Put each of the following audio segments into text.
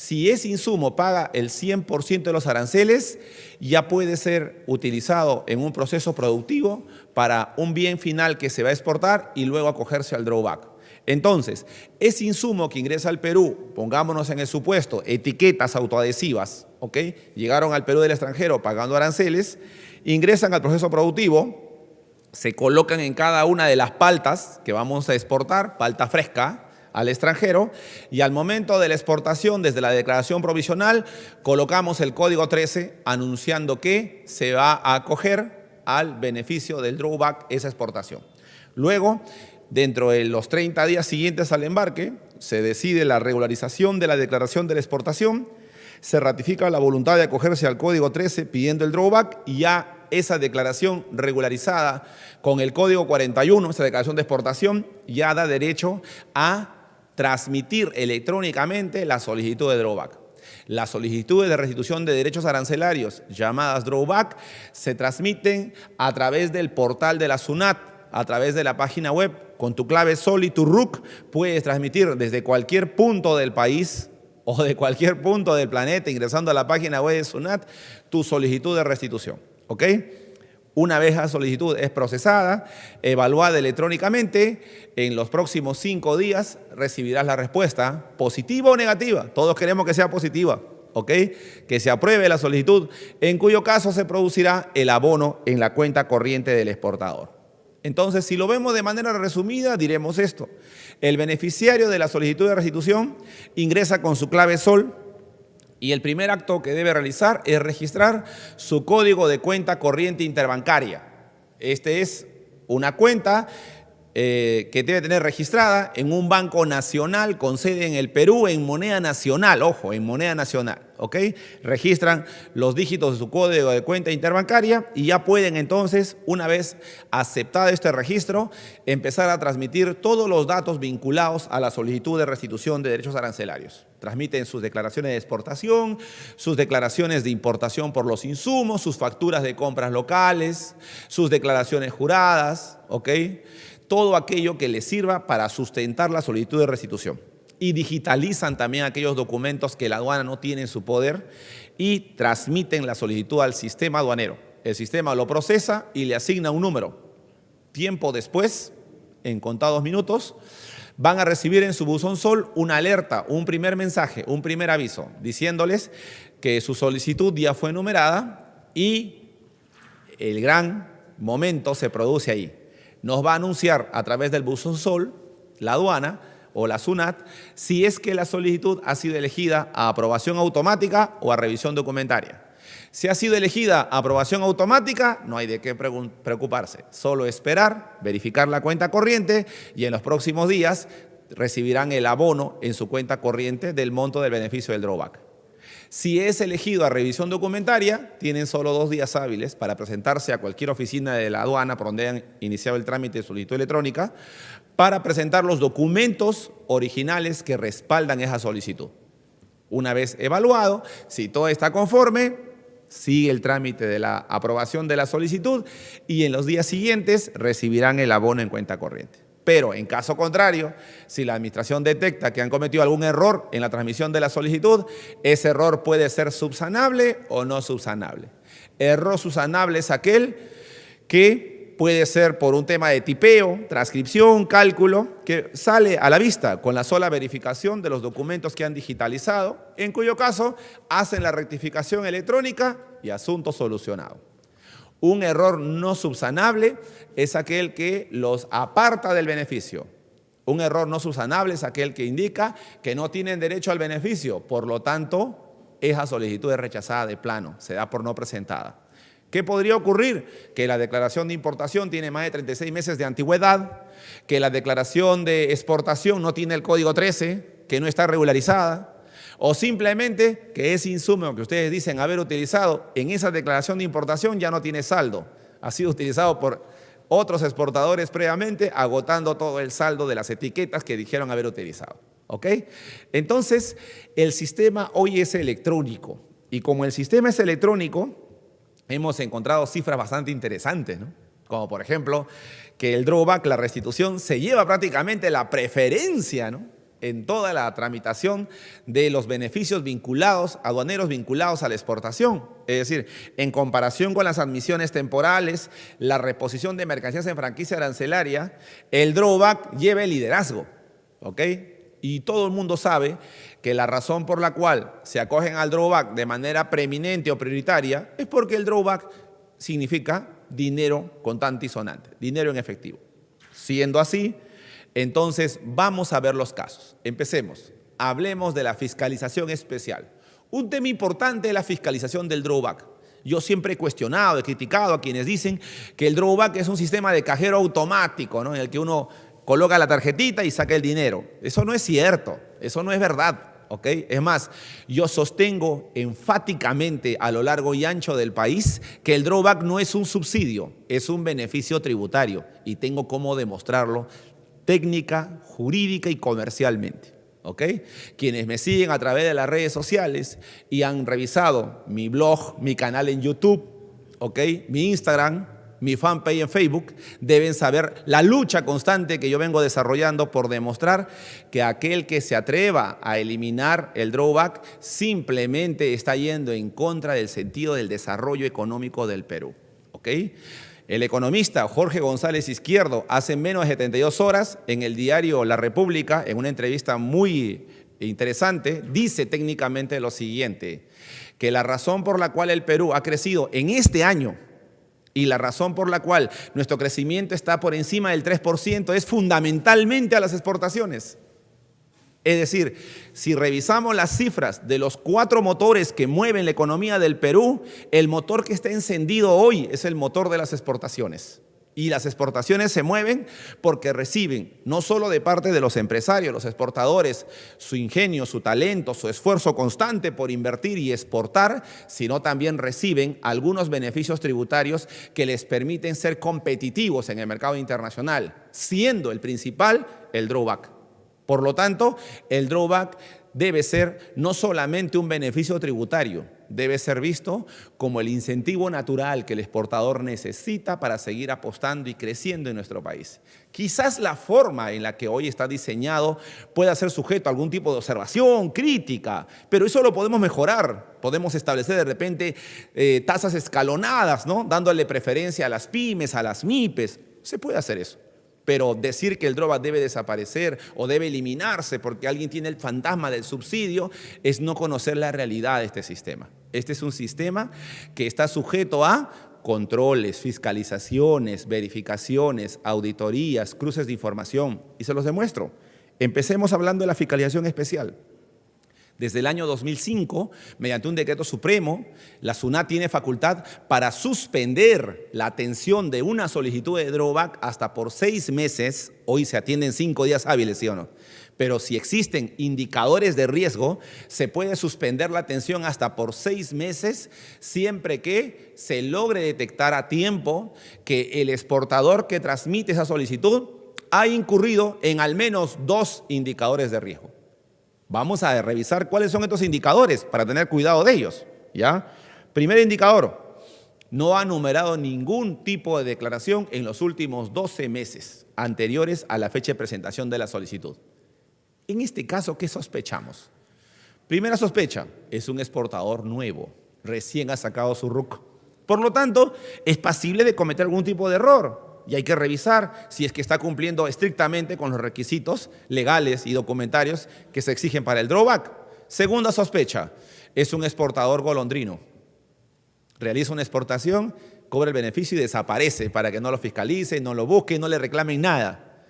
Si ese insumo paga el 100% de los aranceles, ya puede ser utilizado en un proceso productivo para un bien final que se va a exportar y luego acogerse al drawback. Entonces, ese insumo que ingresa al Perú, pongámonos en el supuesto, etiquetas autoadhesivas, ¿ok? Llegaron al Perú del extranjero pagando aranceles, ingresan al proceso productivo, se colocan en cada una de las paltas que vamos a exportar, palta fresca, al extranjero, y al momento de la exportación, desde la declaración provisional, colocamos el código 13 anunciando que se va a acoger al beneficio del drawback esa exportación. Luego, dentro de los 30 días siguientes al embarque, se decide la regularización de la declaración de la exportación, se ratifica la voluntad de acogerse al código 13 pidiendo el drawback y ya esa declaración regularizada con el código 41, esa declaración de exportación, ya da derecho a transmitir electrónicamente la solicitud de drawback. Las solicitudes de restitución de derechos arancelarios, llamadas drawback, se transmiten a través del portal de la SUNAT, a través de la página web. Con tu clave SOL y tu RUC puedes transmitir desde cualquier punto del país o de cualquier punto del planeta, ingresando a la página web de SUNAT, tu solicitud de restitución. ¿Ok? Una vez la solicitud es procesada, evaluada electrónicamente, en los próximos 5 días recibirás la respuesta, positiva o negativa. Todos queremos que sea positiva, ¿ok? Que se apruebe la solicitud, en cuyo caso se producirá el abono en la cuenta corriente del exportador. Entonces, si lo vemos de manera resumida, diremos esto. El beneficiario de la solicitud de restitución ingresa con su clave SOL, y el primer acto que debe realizar es registrar su código de cuenta corriente interbancaria. Este es una cuenta que debe tener registrada en un banco nacional con sede en el Perú en moneda nacional, ojo, en moneda nacional, ¿ok? Registran los dígitos de su código de cuenta interbancaria y ya pueden entonces, una vez aceptado este registro, empezar a transmitir todos los datos vinculados a la solicitud de restitución de derechos arancelarios. Transmiten sus declaraciones de exportación, sus declaraciones de importación por los insumos, sus facturas de compras locales, sus declaraciones juradas, ¿ok? Todo aquello que les sirva para sustentar la solicitud de restitución. Y digitalizan también aquellos documentos que la aduana no tiene en su poder y transmiten la solicitud al sistema aduanero. El sistema lo procesa y le asigna un número. Tiempo después, en contados minutos, van a recibir en su buzón SOL una alerta, un primer mensaje, un primer aviso, diciéndoles que su solicitud ya fue numerada y el gran momento se produce ahí. Nos va a anunciar a través del buzón SOL, la aduana o la SUNAT, si es que la solicitud ha sido elegida a aprobación automática o a revisión documentaria. Si ha sido elegida a aprobación automática, no hay de qué preocuparse. Solo esperar, verificar la cuenta corriente y en los próximos días recibirán el abono en su cuenta corriente del monto del beneficio del drawback. Si es elegido a revisión documentaria, tienen solo 2 días hábiles para presentarse a cualquier oficina de la aduana por donde hayan iniciado el trámite de solicitud electrónica para presentar los documentos originales que respaldan esa solicitud. Una vez evaluado, si todo está conforme, sigue el trámite de la aprobación de la solicitud y en los días siguientes recibirán el abono en cuenta corriente. Pero en caso contrario, si la administración detecta que han cometido algún error en la transmisión de la solicitud, ese error puede ser subsanable o no subsanable. Error subsanable es aquel que puede ser por un tema de tipeo, transcripción, cálculo, que sale a la vista con la sola verificación de los documentos que han digitalizado, en cuyo caso hacen la rectificación electrónica y asunto solucionado. Un error no subsanable es aquel que los aparta del beneficio. Un error no subsanable es aquel que indica que no tienen derecho al beneficio, por lo tanto, esa solicitud es rechazada de plano, se da por no presentada. ¿Qué podría ocurrir? Que la declaración de importación tiene más de 36 meses de antigüedad, que la declaración de exportación no tiene el código 13, que no está regularizada, o simplemente que ese insumo que ustedes dicen haber utilizado en esa declaración de importación ya no tiene saldo. Ha sido utilizado por otros exportadores previamente, agotando todo el saldo de las etiquetas que dijeron haber utilizado. ¿Ok? Entonces, el sistema hoy es electrónico. Y como el sistema es electrónico, hemos encontrado cifras bastante interesantes, ¿no? Como por ejemplo, que el drawback, la restitución, se lleva prácticamente la preferencia, ¿no? en toda la tramitación de los beneficios vinculados, aduaneros vinculados a la exportación. Es decir, en comparación con las admisiones temporales, la reposición de mercancías en franquicia arancelaria, el drawback lleva el liderazgo, ¿ok? Y todo el mundo sabe que la razón por la cual se acogen al drawback de manera preeminente o prioritaria es porque el drawback significa dinero contante y sonante, dinero en efectivo. Siendo así, entonces vamos a ver los casos. Empecemos. Hablemos de la fiscalización especial. Un tema importante es la fiscalización del drawback. Yo siempre he cuestionado, he criticado a quienes dicen que el drawback es un sistema de cajero automático, ¿no?, en el que uno coloca la tarjetita y saca el dinero. Eso no es cierto, eso no es verdad. ¿Ok? Es más, yo sostengo enfáticamente a lo largo y ancho del país que el drawback no es un subsidio, es un beneficio tributario y tengo cómo demostrarlo técnica, jurídica y comercialmente. ¿Ok? Quienes me siguen a través de las redes sociales y han revisado mi blog, mi canal en YouTube, ¿ok?, mi Instagram, mi fanpage en Facebook, deben saber la lucha constante que yo vengo desarrollando por demostrar que aquel que se atreva a eliminar el drawback simplemente está yendo en contra del sentido del desarrollo económico del Perú. ¿Ok? El economista Jorge González Izquierdo, hace menos de 72 horas, en el diario La República, en una entrevista muy interesante, dice técnicamente lo siguiente, que la razón por la cual el Perú ha crecido en este año y la razón por la cual nuestro crecimiento está por encima del 3% es fundamentalmente a las exportaciones. Es decir, si revisamos las cifras de los 4 motores que mueven la economía del Perú, el motor que está encendido hoy es el motor de las exportaciones. Y las exportaciones se mueven porque reciben, no solo de parte de los empresarios, los exportadores, su ingenio, su talento, su esfuerzo constante por invertir y exportar, sino también reciben algunos beneficios tributarios que les permiten ser competitivos en el mercado internacional, siendo el principal el drawback. Por lo tanto, el drawback debe ser no solamente un beneficio tributario, debe ser visto como el incentivo natural que el exportador necesita para seguir apostando y creciendo en nuestro país. Quizás la forma en la que hoy está diseñado pueda ser sujeto a algún tipo de observación, crítica, pero eso lo podemos mejorar. Podemos establecer de repente tasas escalonadas, ¿no?, dándole preferencia a las pymes, a las MIPES. Se puede hacer eso. Pero decir que el drawback debe desaparecer o debe eliminarse porque alguien tiene el fantasma del subsidio es no conocer la realidad de este sistema. Este es un sistema que está sujeto a controles, fiscalizaciones, verificaciones, auditorías, cruces de información. Y se los demuestro. Empecemos hablando de la fiscalización especial. Desde el año 2005, mediante un decreto supremo, la SUNAT tiene facultad para suspender la atención de una solicitud de drawback hasta por 6 meses. Hoy se atienden 5 días hábiles, ¿sí o no? Pero si existen indicadores de riesgo, se puede suspender la atención hasta por 6 meses, siempre que se logre detectar a tiempo que el exportador que transmite esa solicitud ha incurrido en al menos 2 indicadores de riesgo. Vamos a revisar cuáles son estos indicadores para tener cuidado de ellos, ¿ya? Primer indicador, no ha numerado ningún tipo de declaración en los últimos 12 meses anteriores a la fecha de presentación de la solicitud. En este caso, ¿qué sospechamos? Primera sospecha, es un exportador nuevo, recién ha sacado su RUC. Por lo tanto, es pasible de cometer algún tipo de error. Y hay que revisar si es que está cumpliendo estrictamente con los requisitos legales y documentarios que se exigen para el drawback. Segunda sospecha, es un exportador golondrino. Realiza una exportación, cobra el beneficio y desaparece para que no lo fiscalicen, no lo busquen, no le reclamen nada.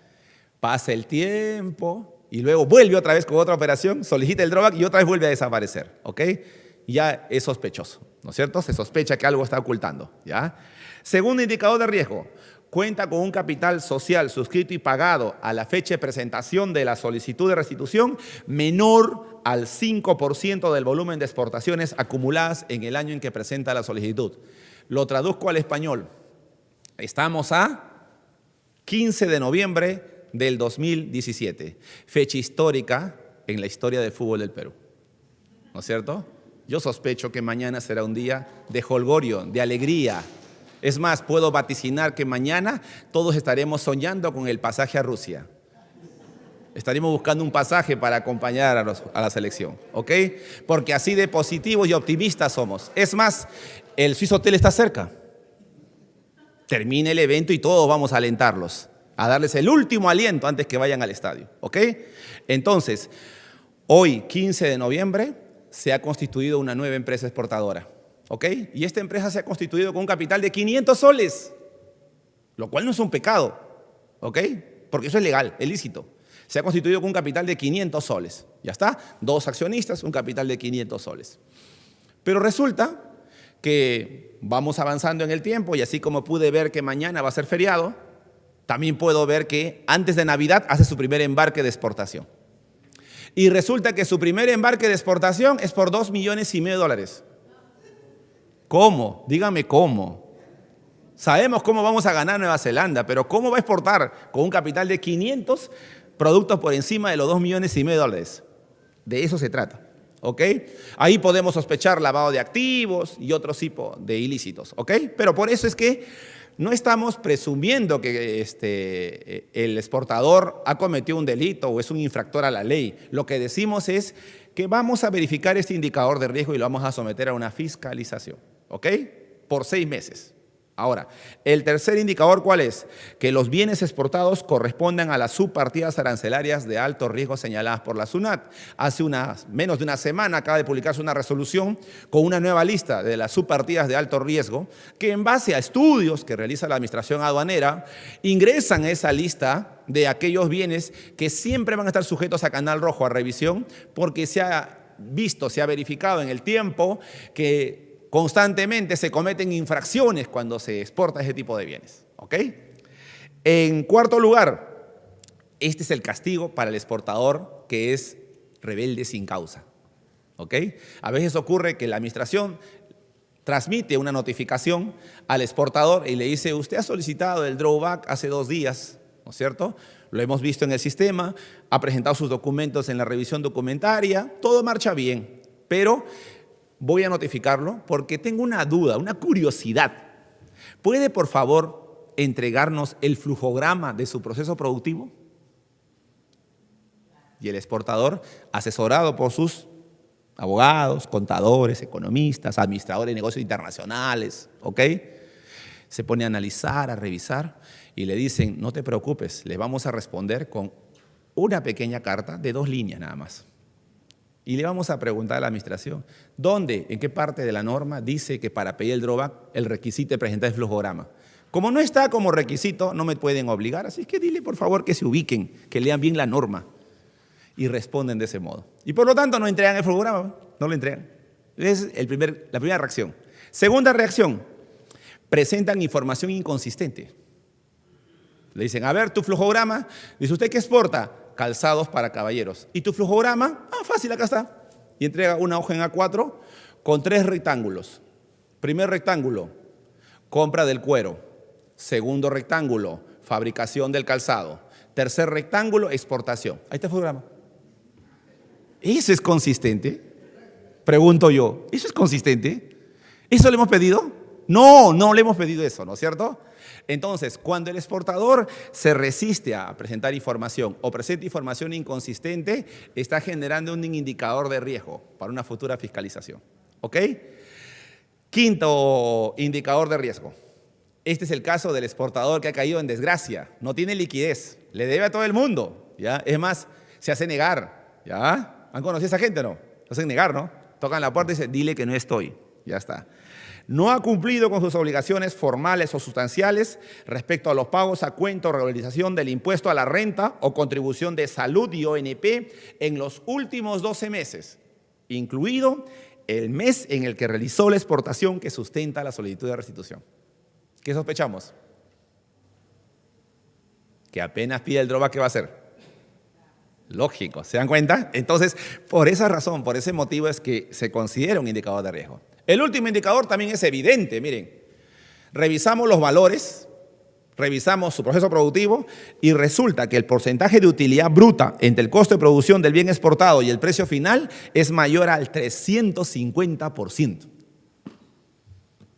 Pasa el tiempo y luego vuelve otra vez con otra operación, solicita el drawback y otra vez vuelve a desaparecer. ¿Ok? Ya es sospechoso, ¿no es cierto? Se sospecha que algo está ocultando, ¿ya? Segundo indicador de riesgo. Cuenta con un capital social suscrito y pagado a la fecha de presentación de la solicitud de restitución menor al 5% del volumen de exportaciones acumuladas en el año en que presenta la solicitud. Lo traduzco al español. Estamos a 15 de noviembre del 2017, fecha histórica en la historia del fútbol del Perú. ¿No es cierto? Yo sospecho que mañana será un día de jolgorio, de alegría. Es más, puedo vaticinar que mañana todos estaremos soñando con el pasaje a Rusia. Estaríamos buscando un pasaje para acompañar a la selección, ¿ok? Porque así de positivos y optimistas somos. Es más, el Swiss Hotel está cerca. Termine el evento y todos vamos a alentarlos, a darles el último aliento antes que vayan al estadio, ¿ok? Entonces, hoy, 15 de noviembre, se ha constituido una nueva empresa exportadora, ¿ok? Y esta empresa se ha constituido con un capital de 500 soles, lo cual no es un pecado, ¿ok? Porque eso es legal, es lícito. Se ha constituido con un capital de 500 soles. Ya está, 2 accionistas, un capital de 500 soles. Pero resulta que vamos avanzando en el tiempo y así como pude ver que mañana va a ser feriado, también puedo ver que antes de Navidad hace su primer embarque de exportación. Y resulta que su primer embarque de exportación es por $2,5 millones. ¿Cómo? Dígame cómo. Sabemos cómo vamos a ganar Nueva Zelanda, pero ¿cómo va a exportar con un capital de 500 productos por encima de los $2,5 millones? De eso se trata, ¿ok? Ahí podemos sospechar lavado de activos y otro tipo de ilícitos, ¿ok? Pero por eso es que no estamos presumiendo que el exportador ha cometido un delito o es un infractor a la ley. Lo que decimos es que vamos a verificar este indicador de riesgo y lo vamos a someter a una fiscalización, ¿ok? Por 6 meses. Ahora, el tercer indicador, ¿cuál es? Que los bienes exportados correspondan a las subpartidas arancelarias de alto riesgo señaladas por la SUNAT. Hace menos de una semana acaba de publicarse una resolución con una nueva lista de las subpartidas de alto riesgo que en base a estudios que realiza la Administración Aduanera ingresan a esa lista de aquellos bienes que siempre van a estar sujetos a canal rojo, a revisión, porque se ha visto, se ha verificado en el tiempo que constantemente se cometen infracciones cuando se exporta ese tipo de bienes, ¿ok? En cuarto lugar, este es el castigo para el exportador que es rebelde sin causa, ¿ok? A veces ocurre que la administración transmite una notificación al exportador y le dice, usted ha solicitado el drawback hace 2 días, ¿no es cierto? Lo hemos visto en el sistema, ha presentado sus documentos en la revisión documentaria, todo marcha bien, pero voy a notificarlo porque tengo una duda, una curiosidad. ¿Puede, por favor, entregarnos el flujograma de su proceso productivo? Y el exportador, asesorado por sus abogados, contadores, economistas, administradores de negocios internacionales, ¿ok? Se pone a analizar, a revisar y le dicen, no te preocupes, le vamos a responder con una pequeña carta de 2 líneas nada más. Y le vamos a preguntar a la administración, ¿dónde, en qué parte de la norma dice que para pedir el drawback el requisito de presentar el flujograma? Como no está como requisito, no me pueden obligar, así que dile por favor que se ubiquen, que lean bien la norma. Y responden de ese modo. Y por lo tanto no entregan el flujograma, no lo entregan. Esa es la primera reacción. Segunda reacción, presentan información inconsistente. Le dicen, a ver, tu flujograma, dice, ¿usted qué exporta? Calzados para caballeros. ¿Y tu flujograma? Ah, fácil, acá está. Y entrega una hoja en A4 con 3 rectángulos. Primer rectángulo, compra del cuero. Segundo rectángulo, fabricación del calzado. Tercer rectángulo, exportación. Ahí está el flujograma. ¿Eso es consistente? Pregunto yo, ¿eso es consistente? ¿Eso le hemos pedido? No, no le hemos pedido eso, ¿no es cierto? Entonces, cuando el exportador se resiste a presentar información o presenta información inconsistente, está generando un indicador de riesgo para una futura fiscalización. ¿Ok? Quinto indicador de riesgo. Este es el caso del exportador que ha caído en desgracia. No tiene liquidez, le debe a todo el mundo. ¿Ya? Es más, se hace negar. ¿Ya? ¿Han conocido a esa gente o no? Se hacen negar, ¿no? Tocan la puerta y dicen, dile que no estoy. Ya está. No ha cumplido con sus obligaciones formales o sustanciales respecto a los pagos a cuenta o regularización del impuesto a la renta o contribución de salud y ONP en los últimos 12 meses, incluido el mes en el que realizó la exportación que sustenta la solicitud de restitución. ¿Qué sospechamos? Que apenas pide el drawback, ¿qué va a hacer? Lógico, ¿se dan cuenta? Entonces, por esa razón, por ese motivo es que se considera un indicador de riesgo. El último indicador también es evidente, miren, revisamos los valores, revisamos su proceso productivo y resulta que el porcentaje de utilidad bruta entre el costo de producción del bien exportado y el precio final es mayor al 350%.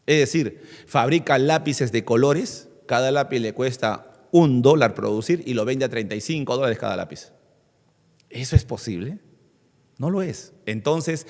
Es decir, fabrica lápices de colores, cada lápiz le cuesta $1 producir y lo vende a $35 cada lápiz. ¿Eso es posible? No lo es. Entonces,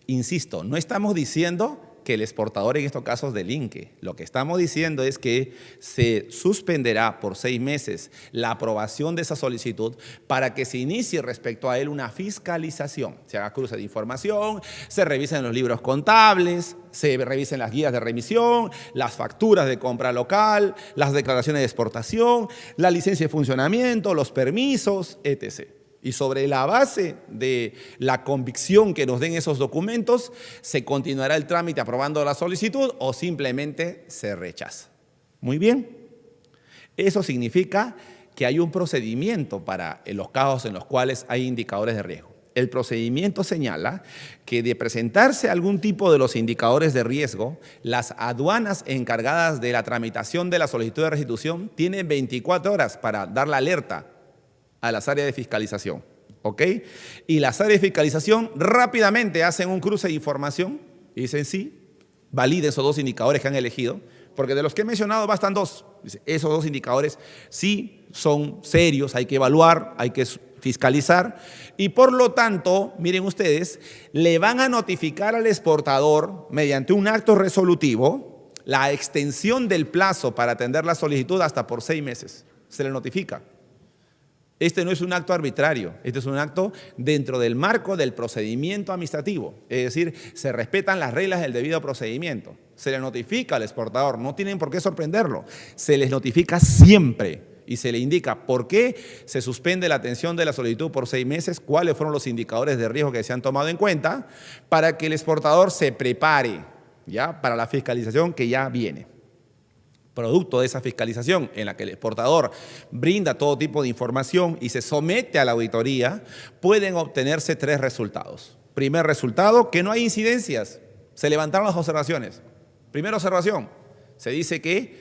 insisto, no estamos diciendo que el exportador en estos casos delinque. Lo que estamos diciendo es que se suspenderá por 6 meses la aprobación de esa solicitud para que se inicie respecto a él una fiscalización. Se haga cruce de información, se revisen los libros contables, se revisen las guías de remisión, las facturas de compra local, las declaraciones de exportación, la licencia de funcionamiento, los permisos, etc. Y sobre la base de la convicción que nos den esos documentos, se continuará el trámite aprobando la solicitud o simplemente se rechaza. Muy bien. Eso significa que hay un procedimiento para los casos en los cuales hay indicadores de riesgo. El procedimiento señala que de presentarse algún tipo de los indicadores de riesgo, las aduanas encargadas de la tramitación de la solicitud de restitución tienen 24 horas para dar la alerta a las áreas de fiscalización, ¿ok? Y las áreas de fiscalización rápidamente hacen un cruce de información y dicen sí, validen esos 2 indicadores que han elegido, porque de los que he mencionado bastan 2. Esos 2 indicadores sí son serios, hay que evaluar, hay que fiscalizar y por lo tanto, miren ustedes, le van a notificar al exportador mediante un acto resolutivo la extensión del plazo para atender la solicitud hasta por 6 meses. Se le notifica. Este no es un acto arbitrario, este es un acto dentro del marco del procedimiento administrativo. Es decir, se respetan las reglas del debido procedimiento. Se le notifica al exportador, no tienen por qué sorprenderlo. Se les notifica siempre y se le indica por qué se suspende la atención de la solicitud por 6 meses, cuáles fueron los indicadores de riesgo que se han tomado en cuenta, para que el exportador se prepare ya para la fiscalización que ya viene. Producto de esa fiscalización en la que el exportador brinda todo tipo de información y se somete a la auditoría, pueden obtenerse 3 resultados. Primer resultado, que no hay incidencias. Se levantaron las observaciones. Primera observación, se dice que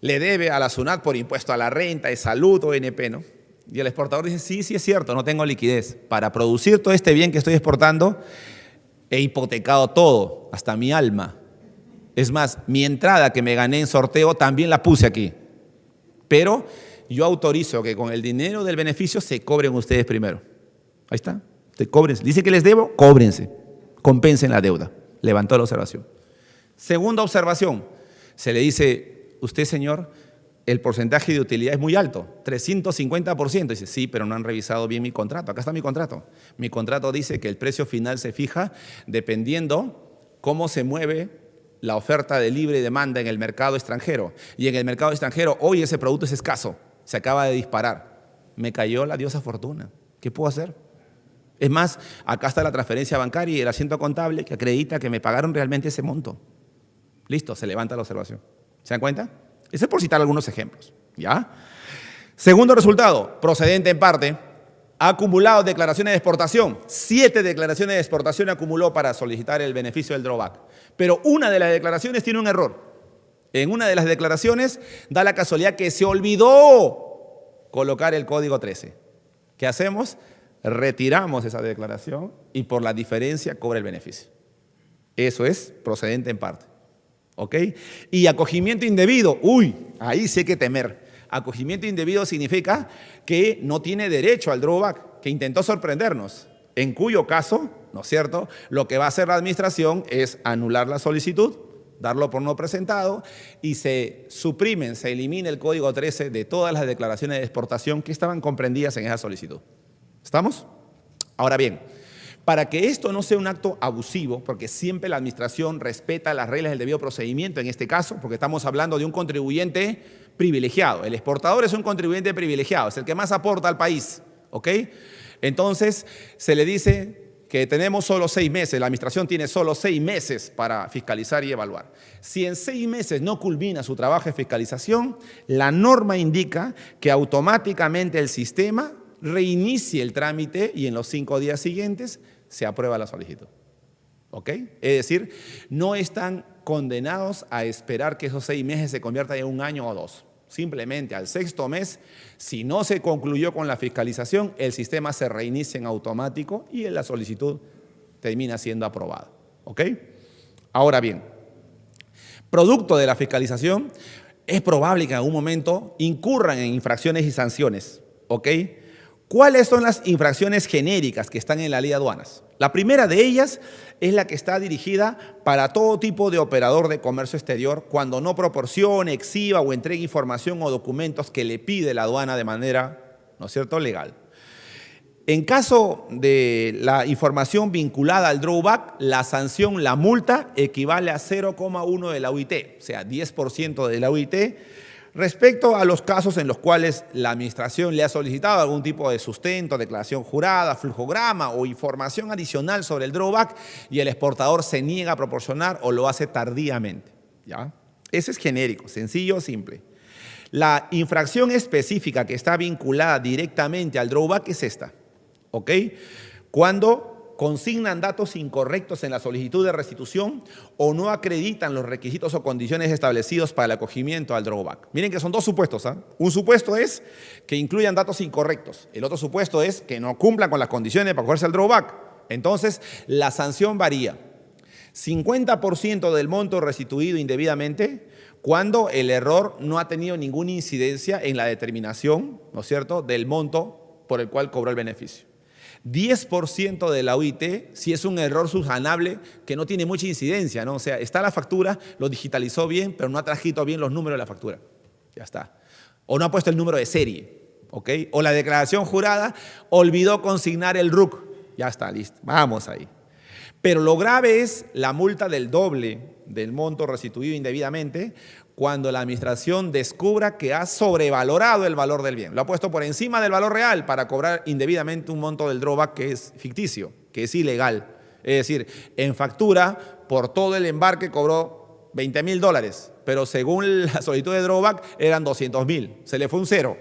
le debe a la SUNAT por impuesto a la renta, de salud o ONP, ¿no? Y el exportador dice, sí es cierto, no tengo liquidez. Para producir todo este bien que estoy exportando, he hipotecado todo, hasta mi alma. Es más, mi entrada que me gané en sorteo también la puse aquí. Pero yo autorizo que con el dinero del beneficio se cobren ustedes primero. Ahí está. Cóbrense. Dice que les debo, cóbrense. Compensen la deuda. Levantó la observación. Segunda observación. Se le dice, usted señor, el porcentaje de utilidad es muy alto, 350%. Dice, sí, pero no han revisado bien mi contrato. Acá está mi contrato. Mi contrato dice que el precio final se fija dependiendo cómo se mueve la oferta de libre demanda en el mercado extranjero. Y en el mercado extranjero hoy ese producto es escaso, se acaba de disparar. Me cayó la diosa fortuna. ¿Qué puedo hacer? Es más, acá está la transferencia bancaria y el asiento contable que acredita que me pagaron realmente ese monto. Listo, se levanta la observación. ¿Se dan cuenta? Ese es por citar algunos ejemplos. ¿Ya? Segundo resultado, procedente en parte, ha acumulado declaraciones de exportación. 7 declaraciones de exportación acumuló para solicitar el beneficio del drawback. Pero una de las declaraciones tiene un error. En una de las declaraciones da la casualidad que se olvidó colocar el código 13. ¿Qué hacemos? Retiramos esa declaración y por la diferencia cobra el beneficio. Eso es procedente en parte. ¿Ok? Y acogimiento indebido. Uy, ahí sí hay que temer. Acogimiento indebido significa que no tiene derecho al drawback, que intentó sorprendernos, en cuyo caso, ¿no es cierto?, lo que va a hacer la administración es anular la solicitud, darlo por no presentado y se suprimen, se elimina el código 13 de todas las declaraciones de exportación que estaban comprendidas en esa solicitud. ¿Estamos? Ahora bien, para que esto no sea un acto abusivo, porque siempre la administración respeta las reglas del debido procedimiento en este caso, porque estamos hablando de un contribuyente privilegiado. El exportador es un contribuyente privilegiado, es el que más aporta al país, ¿ok? Entonces, se le dice que tenemos solo 6 meses, la administración tiene solo 6 meses para fiscalizar y evaluar. Si en 6 meses no culmina su trabajo de fiscalización, la norma indica que automáticamente el sistema reinicie el trámite y en los 5 días siguientes se aprueba la solicitud. ¿Ok? Es decir, no están condenados a esperar que esos 6 meses se conviertan en 1 año o 2. Simplemente al 6º mes, si no se concluyó con la fiscalización, el sistema se reinicia en automático y la solicitud termina siendo aprobada. ¿Ok? Ahora bien, producto de la fiscalización, es probable que en algún momento incurran en infracciones y sanciones. ¿Ok? ¿Cuáles son las infracciones genéricas que están en la ley de aduanas? La primera de ellas es la que está dirigida para todo tipo de operador de comercio exterior cuando no proporcione, exhiba o entregue información o documentos que le pide la aduana de manera, ¿no es cierto?, legal. En caso de la información vinculada al drawback, la sanción, la multa, equivale a 0,1 de la UIT, o sea, 10% de la UIT, respecto a los casos en los cuales la administración le ha solicitado algún tipo de sustento, declaración jurada, flujograma o información adicional sobre el drawback y el exportador se niega a proporcionar o lo hace tardíamente, ¿ya? Ese es genérico, sencillo, simple. La infracción específica que está vinculada directamente al drawback es esta, ¿ok? Cuando consignan datos incorrectos en la solicitud de restitución o no acreditan los requisitos o condiciones establecidos para el acogimiento al drawback. Miren que son dos supuestos, ¿eh? Un supuesto es que incluyan datos incorrectos. El otro supuesto es que no cumplan con las condiciones para acogerse al drawback. Entonces, la sanción varía. 50% del monto restituido indebidamente cuando el error no ha tenido ninguna incidencia en la determinación, ¿no es cierto?, del monto por el cual cobró el beneficio. 10% de la UIT si es un error subsanable que no tiene mucha incidencia, ¿no? O sea, está la factura, lo digitalizó bien, pero no ha transcrito bien los números de la factura. Ya está. O no ha puesto el número de serie, ¿ok? O la declaración jurada olvidó consignar el RUC. Ya está, listo. Vamos ahí. Pero lo grave es la multa del doble del monto restituido indebidamente cuando la administración descubra que ha sobrevalorado el valor del bien. Lo ha puesto por encima del valor real para cobrar indebidamente un monto del drawback que es ficticio, que es ilegal. Es decir, en factura, por todo el embarque cobró $20.000, pero según la solicitud de drawback eran 200.000. Se le fue un cero.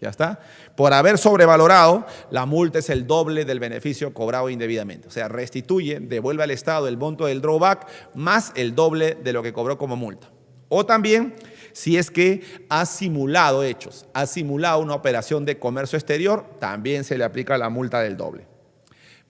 ¿Ya está? Por haber sobrevalorado, la multa es el doble del beneficio cobrado indebidamente. O sea, restituye, devuelve al Estado el monto del drawback más el doble de lo que cobró como multa. O también, si es que ha simulado hechos, ha simulado una operación de comercio exterior, también se le aplica la multa del doble.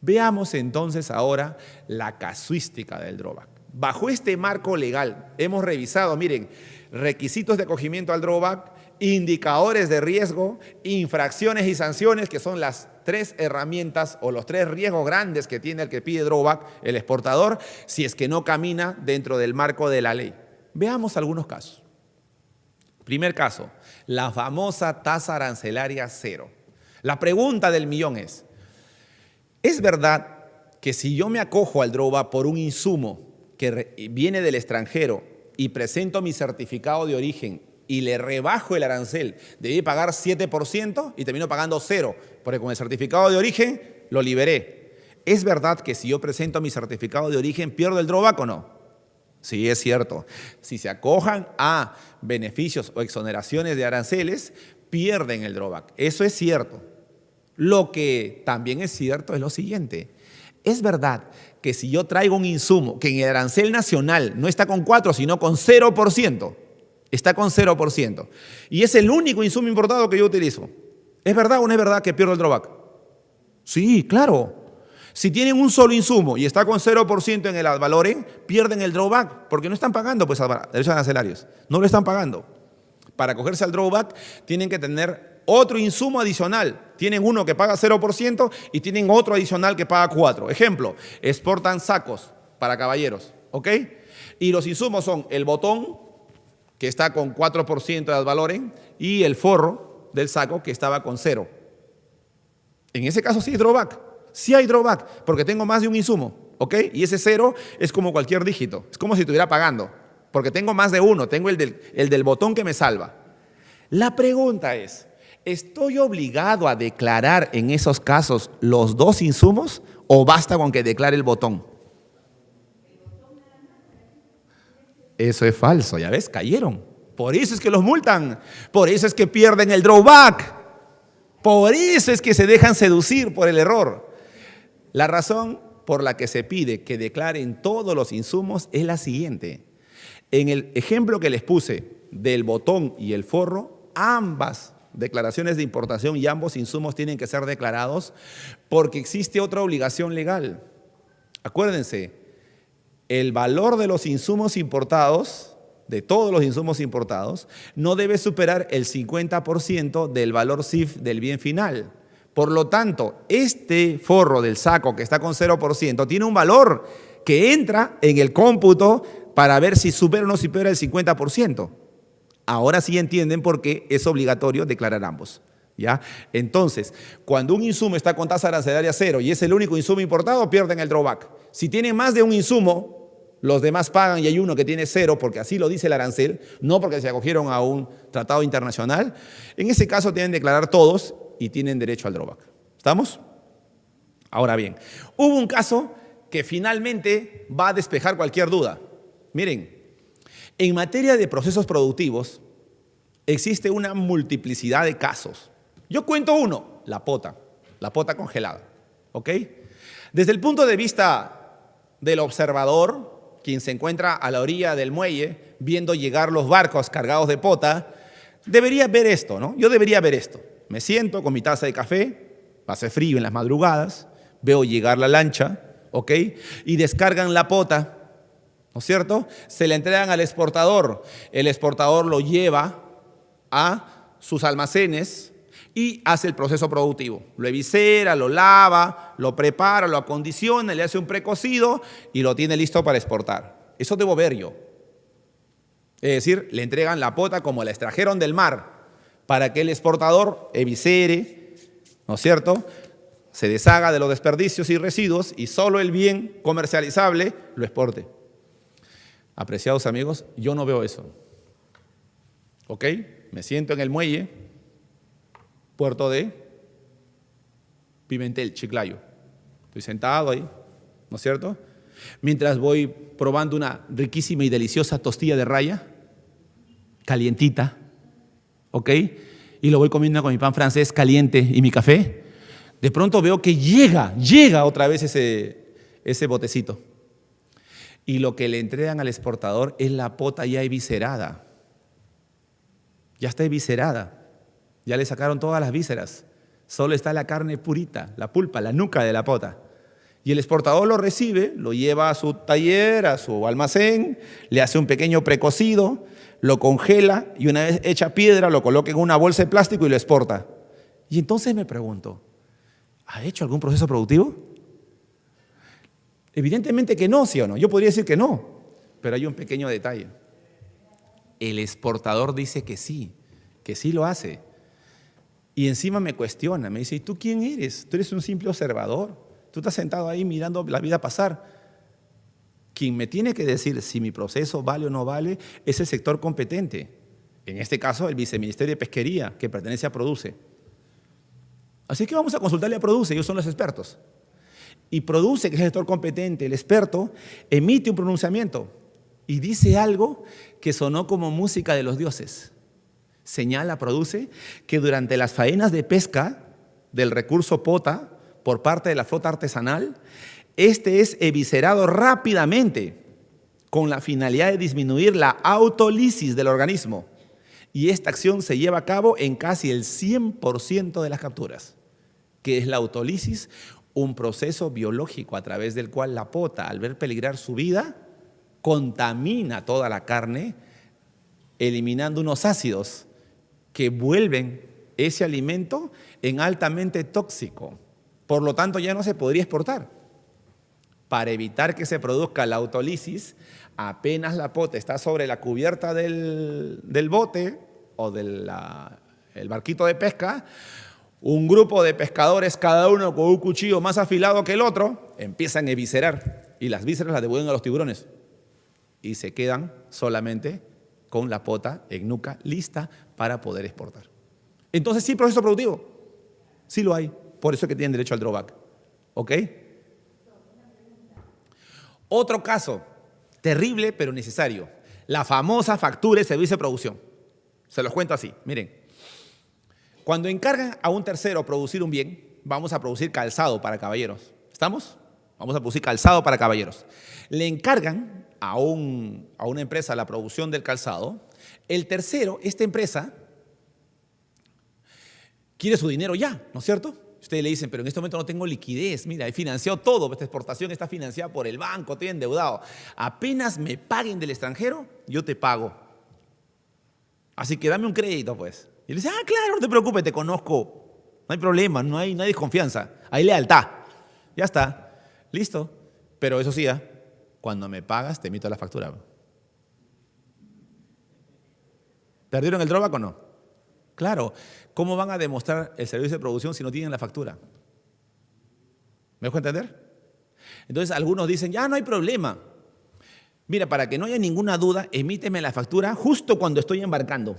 Veamos entonces ahora la casuística del drawback. Bajo este marco legal hemos revisado, miren, requisitos de acogimiento al drawback, indicadores de riesgo, infracciones y sanciones, que son las tres herramientas o los tres riesgos grandes que tiene el que pide drawback, el exportador, si es que no camina dentro del marco de la ley. Veamos algunos casos. Primer caso, la famosa tasa arancelaria cero. La pregunta del millón ¿es verdad que si yo me acojo al drawback por un insumo que viene del extranjero y presento mi certificado de origen y le rebajo el arancel, debí pagar 7% y termino pagando 0%, porque con el certificado de origen lo liberé? ¿Es verdad que si yo presento mi certificado de origen pierdo el drawback o no? Sí, es cierto. Si se acojan a beneficios o exoneraciones de aranceles, pierden el drawback. Eso es cierto. Lo que también es cierto es lo siguiente. Es verdad que si yo traigo un insumo que en el arancel nacional no está con 4, sino con 0%, está con 0%, y es el único insumo importado que yo utilizo, ¿es verdad o no es verdad que pierdo el drawback? Sí, claro. Si tienen un solo insumo y está con 0% en el ad valorem, pierden el drawback, porque no están pagando pues derechos arancelarios, no lo están pagando. Para acogerse al drawback tienen que tener otro insumo adicional. Tienen uno que paga 0% y tienen otro adicional que paga 4%. Ejemplo, exportan sacos para caballeros, ¿ok? Y los insumos son el botón, que está con 4% de ad valorem, y el forro del saco, que estaba con 0%. En ese caso sí hay drawback. Sí hay drawback, porque tengo más de un insumo, ¿ok? Y ese 0 es como cualquier dígito, es como si estuviera pagando, porque tengo más de uno, tengo el del botón que me salva. La pregunta es, ¿estoy obligado a declarar en esos casos los dos insumos o basta con que declare el botón? Eso es falso, ya ves, cayeron. Por eso es que los multan, por eso es que pierden el drawback, por eso es que se dejan seducir por el error. La razón por la que se pide que declaren todos los insumos es la siguiente. En el ejemplo que les puse del botón y el forro, ambas declaraciones de importación y ambos insumos tienen que ser declarados porque existe otra obligación legal. Acuérdense, el valor de los insumos importados, de todos los insumos importados, no debe superar el 50% del valor CIF del bien final. Por lo tanto, este forro del saco que está con 0% tiene un valor que entra en el cómputo para ver si supera o no supera el 50%. Ahora sí entienden por qué es obligatorio declarar ambos. ¿Ya? Entonces, cuando un insumo está con tasa arancelaria cero y es el único insumo importado, pierden el drawback. Si tienen más de un insumo, los demás pagan y hay uno que tiene cero, porque así lo dice el arancel, no porque se acogieron a un tratado internacional, en ese caso tienen que declarar todos y tienen derecho al drawback. ¿Estamos? Ahora bien, hubo un caso que finalmente va a despejar cualquier duda. Miren, en materia de procesos productivos existe una multiplicidad de casos. Yo cuento uno, la pota congelada. ¿Ok? Desde el punto de vista del observador, quien se encuentra a la orilla del muelle viendo llegar los barcos cargados de pota, debería ver esto, ¿no? Yo debería ver esto. Me siento con mi taza de café, hace frío en las madrugadas, veo llegar la lancha, ¿ok? Y descargan la pota, ¿no es cierto? Se le entregan al exportador. El exportador lo lleva a sus almacenes y hace el proceso productivo. Lo eviscera, lo lava, lo prepara, lo acondiciona, le hace un precocido y lo tiene listo para exportar. Eso debo ver yo. Es decir, le entregan la pota como la extrajeron del mar para que el exportador eviscere, ¿no es cierto?, se deshaga de los desperdicios y residuos y solo el bien comercializable lo exporte. Apreciados amigos, yo no veo eso. ¿Ok? Me siento en el muelle, puerto de Pimentel, Chiclayo. Estoy sentado ahí, ¿no es cierto? Mientras voy probando una riquísima y deliciosa tostilla de raya, calientita, ¿ok? Y lo voy comiendo con mi pan francés caliente y mi café. De pronto veo que llega otra vez ese botecito. Y lo que le entregan al exportador es la pota ya eviscerada. Ya está eviscerada. Ya le sacaron todas las vísceras. Solo está la carne purita, la pulpa, la nuca de la pota. Y el exportador lo recibe, lo lleva a su taller, a su almacén, le hace un pequeño precocido, lo congela y una vez hecha piedra lo coloca en una bolsa de plástico y lo exporta. Y entonces me pregunto, ¿ha hecho algún proceso productivo? Evidentemente que no, ¿sí o no? Yo podría decir que no, pero hay un pequeño detalle. El exportador dice que sí lo hace. Y encima me cuestiona, me dice, ¿y tú quién eres? Tú eres un simple observador. Tú estás sentado ahí mirando la vida pasar. Quien me tiene que decir si mi proceso vale o no vale es el sector competente. En este caso, el Viceministerio de Pesquería, que pertenece a Produce. Así que vamos a consultarle a Produce, ellos son los expertos. Y Produce, que es el sector competente, el experto, emite un pronunciamiento y dice algo que sonó como música de los dioses. Señala, Produce, que durante las faenas de pesca del recurso pota por parte de la flota artesanal, este es eviscerado rápidamente con la finalidad de disminuir la autólisis del organismo. Y esta acción se lleva a cabo en casi el 100% de las capturas. ¿Qué es la autólisis? Un proceso biológico a través del cual la pota, al ver peligrar su vida, contamina toda la carne, eliminando unos ácidos que vuelven ese alimento en altamente tóxico. Por lo tanto, ya no se podría exportar. Para evitar que se produzca la autólisis, apenas la pota está sobre la cubierta del bote o del el barquito de pesca, un grupo de pescadores, cada uno con un cuchillo más afilado que el otro, empiezan a eviscerar y las vísceras las devuelven a los tiburones y se quedan solamente con la pota en nuca lista para poder exportar. Entonces, sí, proceso productivo, sí lo hay, por eso es que tienen derecho al drawback. ¿Ok? Otro caso, terrible pero necesario, la famosa factura de servicio de producción. Se los cuento así, miren. Cuando encargan a un tercero producir un bien, vamos a producir calzado para caballeros. ¿Estamos? Vamos a producir calzado para caballeros. Le encargan a una empresa la producción del calzado. El tercero, esta empresa, quiere su dinero ya, ¿no es cierto? Ustedes le dicen, pero en este momento no tengo liquidez. Mira, he financiado todo. Esta exportación está financiada por el banco, estoy endeudado. Apenas me paguen del extranjero, yo te pago. Así que dame un crédito, pues. Y le dice, claro, no te preocupes, te conozco. No No hay problema, no hay desconfianza. Hay lealtad. Ya está. Listo. Pero eso sí, cuando me pagas, te emito la factura. ¿Perdieron el drawback o no? Claro. ¿Cómo van a demostrar el servicio de producción si no tienen la factura? ¿Me dejo entender? Entonces algunos dicen, ya no hay problema. Mira, para que no haya ninguna duda, emíteme la factura justo cuando estoy embarcando.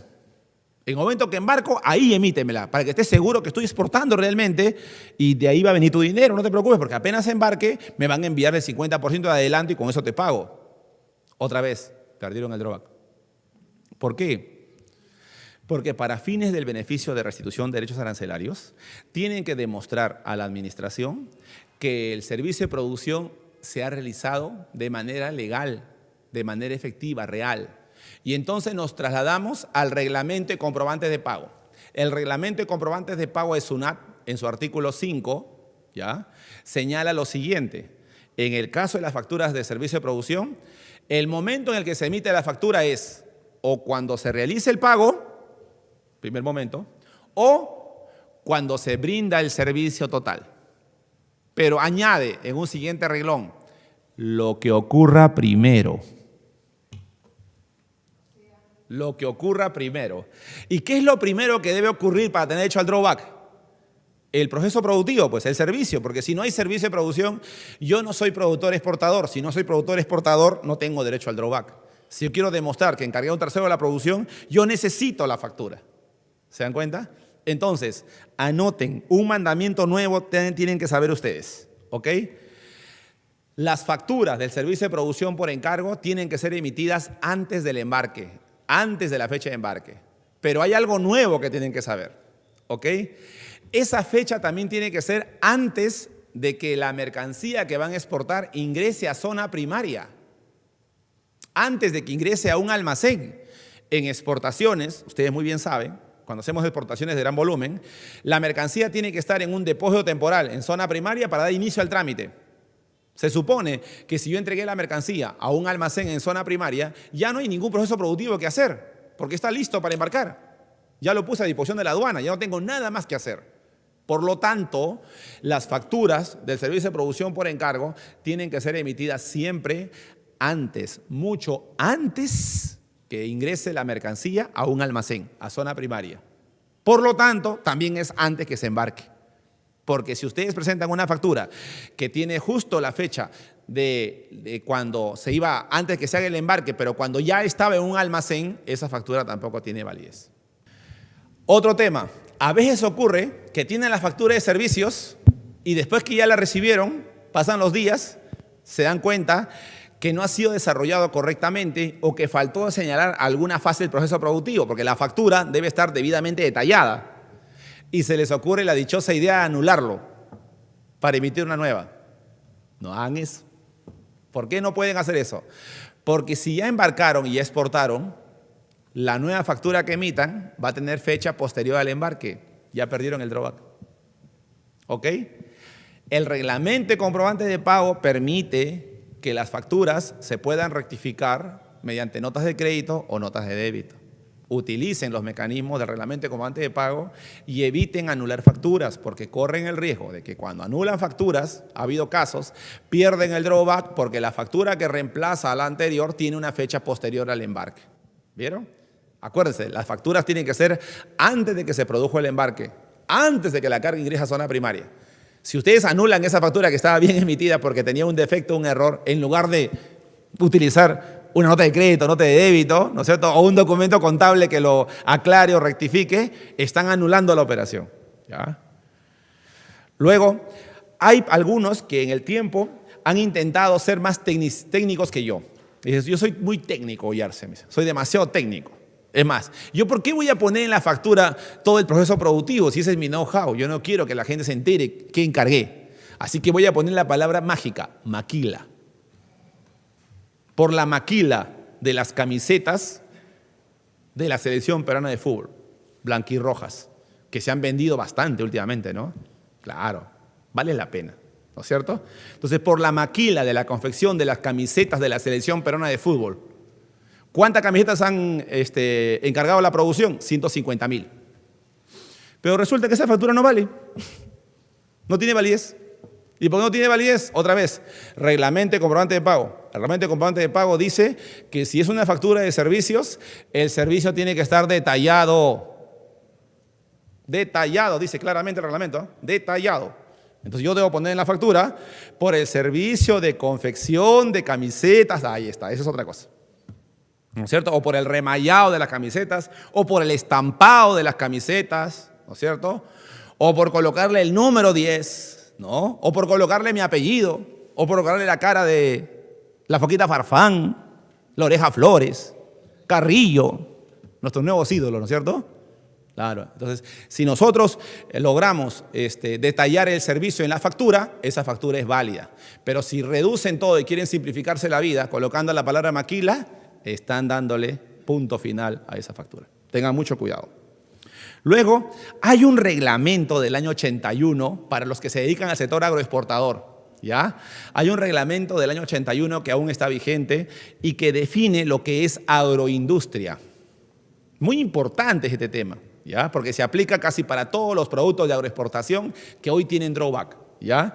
En el momento que embarco, ahí emítemela, para que estés seguro que estoy exportando realmente y de ahí va a venir tu dinero, no te preocupes, porque apenas embarque me van a enviar el 50% de adelanto y con eso te pago. Otra vez, perdieron el drawback. ¿Por qué? Porque para fines del beneficio de restitución de derechos arancelarios, tienen que demostrar a la administración que el servicio de producción se ha realizado de manera legal, de manera efectiva, real. Y entonces nos trasladamos al reglamento de comprobantes de pago. El reglamento de comprobantes de pago de SUNAT, en su artículo 5, ¿ya?, señala lo siguiente. En el caso de las facturas de servicio de producción, el momento en el que se emite la factura es o cuando se realice el pago, primer momento, o cuando se brinda el servicio total. Pero añade en un siguiente renglón, lo que ocurra primero. Lo que ocurra primero. ¿Y qué es lo primero que debe ocurrir para tener derecho al drawback? El proceso productivo, pues el servicio, porque si no hay servicio de producción, yo no soy productor exportador. Si no soy productor exportador, no tengo derecho al drawback. Si yo quiero demostrar que encargué a un tercero de la producción, yo necesito la factura. ¿Se dan cuenta? Entonces, anoten, un mandamiento nuevo tienen que saber ustedes, ¿ok? Las facturas del servicio de producción por encargo tienen que ser emitidas antes del embarque, antes de la fecha de embarque. Pero hay algo nuevo que tienen que saber, ¿ok? Esa fecha también tiene que ser antes de que la mercancía que van a exportar ingrese a zona primaria, antes de que ingrese a un almacén. En exportaciones, ustedes muy bien saben, cuando hacemos exportaciones de gran volumen, la mercancía tiene que estar en un depósito temporal en zona primaria para dar inicio al trámite. Se supone que si yo entregué la mercancía a un almacén en zona primaria, ya no hay ningún proceso productivo que hacer, porque está listo para embarcar. Ya lo puse a disposición de la aduana, ya no tengo nada más que hacer. Por lo tanto, las facturas del servicio de producción por encargo tienen que ser emitidas siempre antes, mucho antes que ingrese la mercancía a un almacén, a zona primaria. Por lo tanto, también es antes que se embarque. Porque si ustedes presentan una factura que tiene justo la fecha de cuando se iba, antes que se haga el embarque, pero cuando ya estaba en un almacén, esa factura tampoco tiene validez. Otro tema, a veces ocurre que tienen la factura de servicios y después que ya la recibieron, pasan los días, se dan cuenta que no ha sido desarrollado correctamente o que faltó señalar alguna fase del proceso productivo, porque la factura debe estar debidamente detallada. Y se les ocurre la dichosa idea de anularlo para emitir una nueva. No hagan eso. ¿Por qué no pueden hacer eso? Porque si ya embarcaron y ya exportaron, la nueva factura que emitan va a tener fecha posterior al embarque. Ya perdieron el drawback. ¿Ok? El reglamento de comprobantes de pago permite que las facturas se puedan rectificar mediante notas de crédito o notas de débito. Utilicen los mecanismos del reglamento de comprobantes de pago y eviten anular facturas, porque corren el riesgo de que cuando anulan facturas, ha habido casos, pierden el drawback porque la factura que reemplaza a la anterior tiene una fecha posterior al embarque. ¿Vieron? Acuérdense, las facturas tienen que ser antes de que se produjo el embarque, antes de que la carga ingrese a zona primaria. Si ustedes anulan esa factura que estaba bien emitida porque tenía un defecto, un error, en lugar de utilizar una nota de crédito, nota de débito, ¿no es cierto?, o un documento contable que lo aclare o rectifique, están anulando la operación. ¿Ya? Luego, hay algunos que en el tiempo han intentado ser más técnicos que yo. Dices, yo soy muy técnico, Yarse, soy demasiado técnico. Es más, ¿yo por qué voy a poner en la factura todo el proceso productivo si ese es mi know-how? Yo no quiero que la gente se entere qué encargué. Así que voy a poner la palabra mágica, maquila. Por la maquila de las camisetas de la selección peruana de fútbol, blanquirrojas, que se han vendido bastante últimamente, ¿no? Claro, vale la pena, ¿no es cierto? Entonces, por la maquila de la confección de las camisetas de la selección peruana de fútbol, ¿cuántas camisetas han encargado la producción? 150.000. Pero resulta que esa factura no vale. No tiene validez. ¿Y por qué no tiene validez? Otra vez, reglamento de comprobante de pago. El reglamento de comprobante de pago dice que si es una factura de servicios, el servicio tiene que estar detallado. Detallado, dice claramente el reglamento, ¿eh? Detallado. Entonces yo debo poner en la factura por el servicio de confección de camisetas. Ahí está, esa es otra cosa. ¿No es cierto? O por el remallado de las camisetas, o por el estampado de las camisetas, ¿no es cierto? O por colocarle el número 10, ¿no? O por colocarle mi apellido, o por colocarle la cara de la Foquita Farfán, la Oreja Flores, Carrillo, nuestros nuevos ídolos, ¿no es cierto? Claro, entonces, si nosotros logramos detallar el servicio en la factura, esa factura es válida. Pero si reducen todo y quieren simplificarse la vida, colocando la palabra maquila, están dándole punto final a esa factura. Tengan mucho cuidado. Luego, hay un reglamento del año 81 para los que se dedican al sector agroexportador. ¿Ya? Hay un reglamento del año 81 que aún está vigente y que define lo que es agroindustria. Muy importante es este tema, ¿ya? Porque se aplica casi para todos los productos de agroexportación que hoy tienen drawback, ¿ya?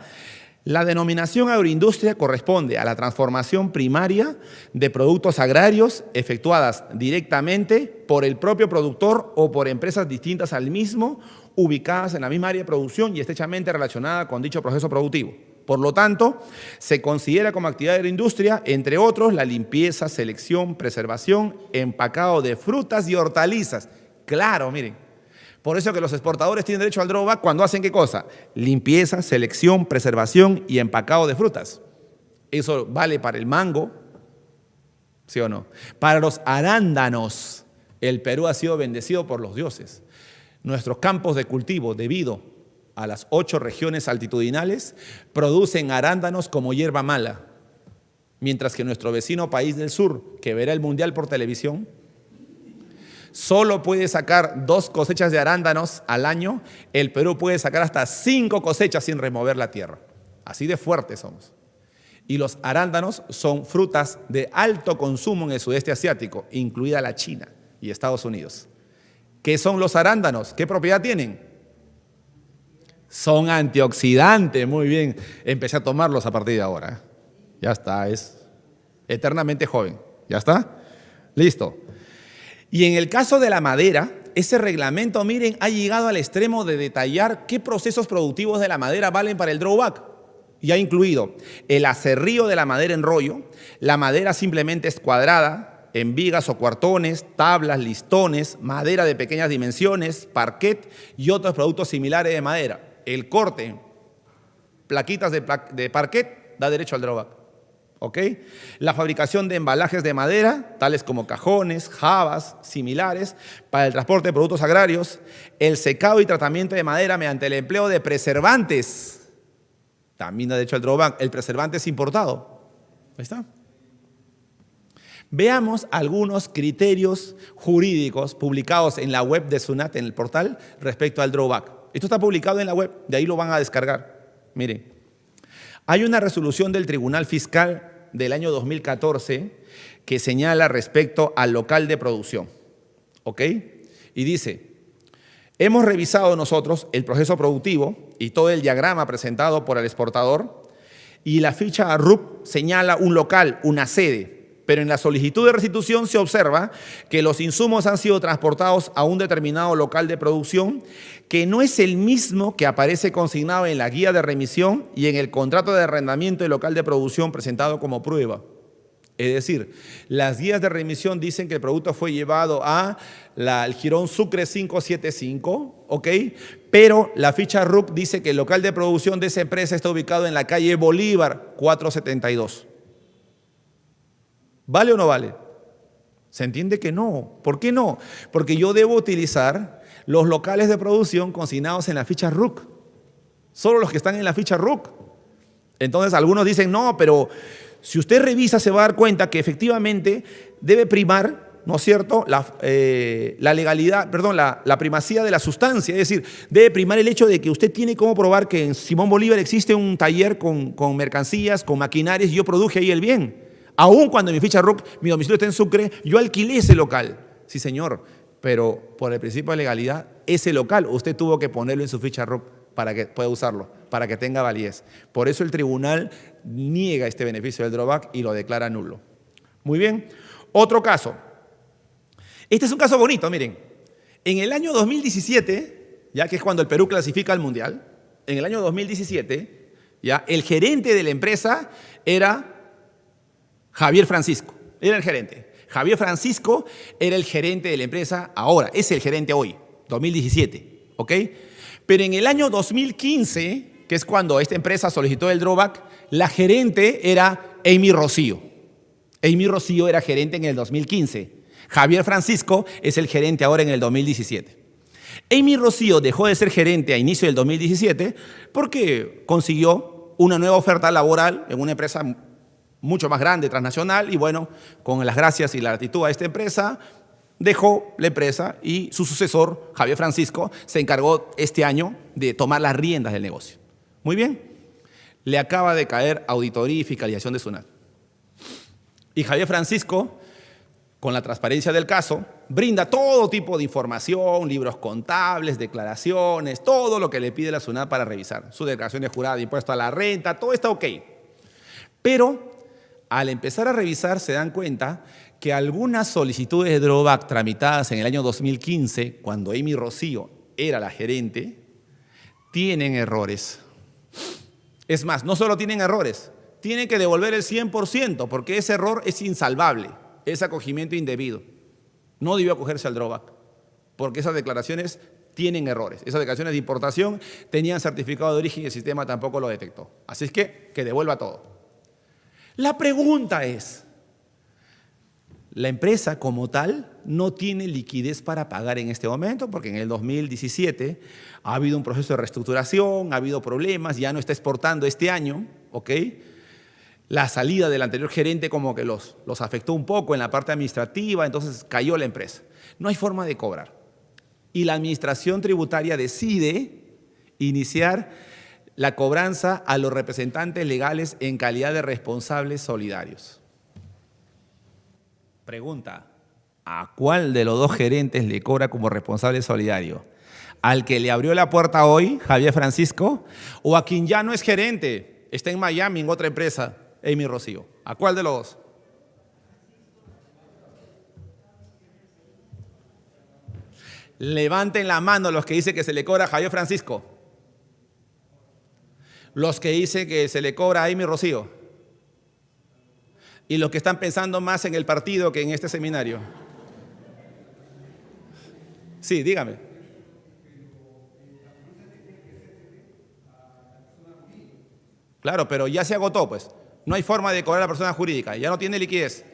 La denominación agroindustria corresponde a la transformación primaria de productos agrarios efectuadas directamente por el propio productor o por empresas distintas al mismo, ubicadas en la misma área de producción y estrechamente relacionada con dicho proceso productivo. Por lo tanto, se considera como actividad de agroindustria, entre otros, la limpieza, selección, preservación, empacado de frutas y hortalizas. Claro, miren, por eso que los exportadores tienen derecho al drawback cuando hacen ¿qué cosa? Limpieza, selección, preservación y empacado de frutas. Eso vale para el mango, ¿sí o no? Para los arándanos, el Perú ha sido bendecido por los dioses. Nuestros campos de cultivo, debido a las 8 regiones altitudinales, producen arándanos como hierba mala, mientras que nuestro vecino país del sur, que verá el mundial por televisión, solo puede sacar 2 cosechas de arándanos al año. El Perú puede sacar hasta 5 cosechas sin remover la tierra. Así de fuertes somos. Y los arándanos son frutas de alto consumo en el sudeste asiático, incluida la China y Estados Unidos. ¿Qué son los arándanos? ¿Qué propiedad tienen? Son antioxidantes, muy bien. Empecé a tomarlos a partir de ahora. Ya está, es eternamente joven. ¿Ya está? Listo. Y en el caso de la madera, ese reglamento, miren, ha llegado al extremo de detallar qué procesos productivos de la madera valen para el drawback. Y ha incluido el aserrío de la madera en rollo, la madera simplemente escuadrada, en vigas o cuartones, tablas, listones, madera de pequeñas dimensiones, parquet y otros productos similares de madera. El corte, plaquitas de parquet, da derecho al drawback. ¿Ok? La fabricación de embalajes de madera, tales como cajones, jabas, similares, para el transporte de productos agrarios. El secado y tratamiento de madera mediante el empleo de preservantes, también da derecho al drawback. El preservante es importado. Ahí está. Veamos algunos criterios jurídicos publicados en la web de SUNAT, en el portal, respecto al drawback. Esto está publicado en la web, de ahí lo van a descargar. Miren, hay una resolución del Tribunal Fiscal del año 2014 que señala respecto al local de producción, ¿ok? Y dice, hemos revisado nosotros el proceso productivo y todo el diagrama presentado por el exportador y la ficha RUP señala un local, una sede. Pero en la solicitud de restitución se observa que los insumos han sido transportados a un determinado local de producción que no es el mismo que aparece consignado en la guía de remisión y en el contrato de arrendamiento del local de producción presentado como prueba. Es decir, las guías de remisión dicen que el producto fue llevado al Jirón Sucre 575, ¿ok? Pero la ficha RUP dice que el local de producción de esa empresa está ubicado en la calle Bolívar 472. ¿Vale o no vale? Se entiende que no. ¿Por qué no? Porque yo debo utilizar los locales de producción consignados en la ficha RUC. Solo los que están en la ficha RUC. Entonces algunos dicen, no, pero si usted revisa se va a dar cuenta que efectivamente debe primar, ¿no es cierto?, la legalidad, perdón, la primacía de la sustancia. Es decir, debe primar el hecho de que usted tiene cómo probar que en Simón Bolívar existe un taller con mercancías, con maquinarias y yo produje ahí el bien. Aún cuando en mi ficha RUC, mi domicilio está en Sucre, yo alquilé ese local. Sí, señor, pero por el principio de legalidad, ese local usted tuvo que ponerlo en su ficha RUC para que pueda usarlo, para que tenga validez. Por eso el tribunal niega este beneficio del drawback y lo declara nulo. Muy bien. Otro caso. Este es un caso bonito, miren. En el año 2017, ya que es cuando el Perú clasifica al Mundial, en el año 2017, ya, el gerente de la empresa era Javier Francisco, era el gerente. Javier Francisco era el gerente de la empresa ahora, es el gerente hoy, 2017, ¿ok? Pero en el año 2015, que es cuando esta empresa solicitó el drawback, la gerente era Amy Rocío. Amy Rocío era gerente en el 2015. Javier Francisco es el gerente ahora en el 2017. Amy Rocío dejó de ser gerente a inicio del 2017 porque consiguió una nueva oferta laboral en una empresa mucho más grande, transnacional, y bueno, con las gracias y la gratitud a esta empresa, dejó la empresa y su sucesor, Javier Francisco, se encargó este año de tomar las riendas del negocio. Muy bien, le acaba de caer auditoría y fiscalización de SUNAT. Y Javier Francisco, con la transparencia del caso, brinda todo tipo de información, libros contables, declaraciones, todo lo que le pide la SUNAT para revisar. Su declaración de jurado de impuesto a la renta, todo está ok. Pero al empezar a revisar se dan cuenta que algunas solicitudes de drawback tramitadas en el año 2015, cuando Amy Rocío era la gerente, tienen errores. Es más, no solo tienen errores, tienen que devolver el 100% porque ese error es insalvable, es acogimiento indebido. No debió acogerse al drawback porque esas declaraciones tienen errores. Esas declaraciones de importación tenían certificado de origen y el sistema tampoco lo detectó. Así es que devuelva todo. La pregunta es, la empresa como tal no tiene liquidez para pagar en este momento porque en el 2017 ha habido un proceso de reestructuración, ha habido problemas, ya no está exportando este año, ¿ok? La salida del anterior gerente como que los afectó un poco en la parte administrativa, entonces cayó la empresa. No hay forma de cobrar. Y la administración tributaria decide iniciar la cobranza a los representantes legales en calidad de responsables solidarios. Pregunta, ¿a cuál de los dos gerentes le cobra como responsable solidario? ¿Al que le abrió la puerta hoy, Javier Francisco, o a quien ya no es gerente, está en Miami en otra empresa, Amy Rocío? ¿A cuál de los dos? Levanten la mano los que dicen que se le cobra a Javier Francisco. Los que dicen que se le cobra a Amy Rocío. Y los que están pensando más en el partido que en este seminario. Sí, dígame. Claro, pero ya se agotó, pues. No hay forma de cobrar a la persona jurídica, ya no tiene liquidez.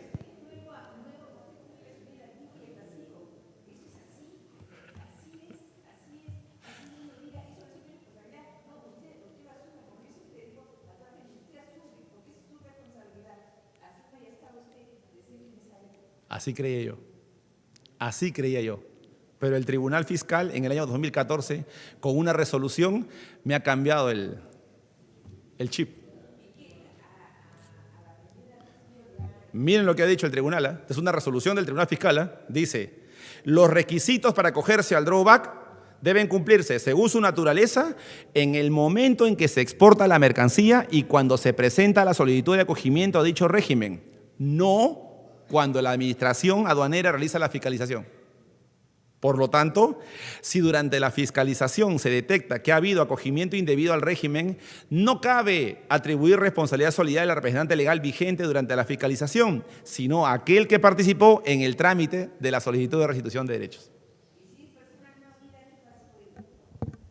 Así creía yo. Así creía yo. Pero el Tribunal Fiscal en el año 2014, con una resolución, me ha cambiado el chip. Miren lo que ha dicho el tribunal, ¿eh? Es una resolución del Tribunal Fiscal, ¿eh? Dice, los requisitos para acogerse al drawback deben cumplirse según su naturaleza en el momento en que se exporta la mercancía y cuando se presenta la solicitud de acogimiento a dicho régimen, no cuando la administración aduanera realiza la fiscalización. Por lo tanto, si durante la fiscalización se detecta que ha habido acogimiento indebido al régimen, no cabe atribuir responsabilidad solidaria al representante legal vigente durante la fiscalización, sino a aquel que participó en el trámite de la solicitud de restitución de derechos.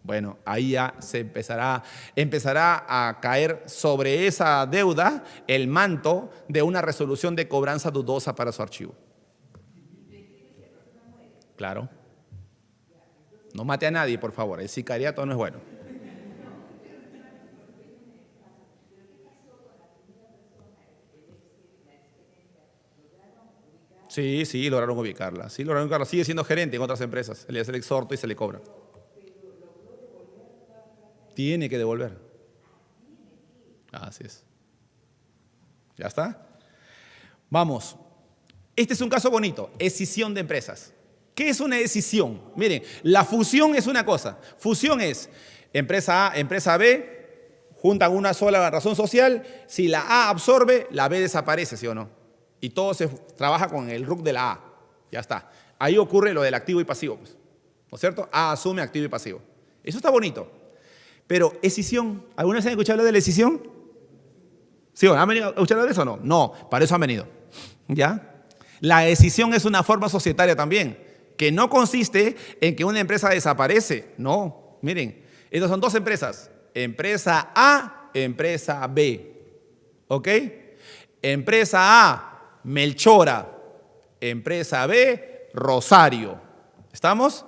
Bueno, ahí ya se empezará a caer sobre esa deuda el manto de una resolución de cobranza dudosa para su archivo. Claro. No mate a nadie, por favor. El sicariato no es bueno. Sí, lograron ubicarla. Sí, lograron ubicarla. Sigue siendo gerente en otras empresas. Se le hace el exhorto y se le cobra. Tiene que devolver. Así es. ¿Ya está? Vamos. Este es un caso bonito. Escisión de empresas. ¿Qué es una decisión? Miren, la fusión es una cosa. Fusión es empresa A, empresa B, juntan una sola razón social. Si la A absorbe, la B desaparece, ¿sí o no? Y todo se trabaja con el RUC de la A. Ya está. Ahí ocurre lo del activo y pasivo, pues. ¿No es cierto? A asume activo y pasivo. Eso está bonito. Pero escisión, ¿alguna vez han escuchado hablar de la escisión? ¿Sí? ¿Han venido a escuchar hablar de eso o no? No, para eso han venido. ¿Ya? La escisión es una forma societaria también, que no consiste en que una empresa desaparece. No, miren, estas son dos empresas. Empresa A, empresa B. ¿Ok? Empresa A, Melchora. Empresa B, Rosario. ¿Estamos?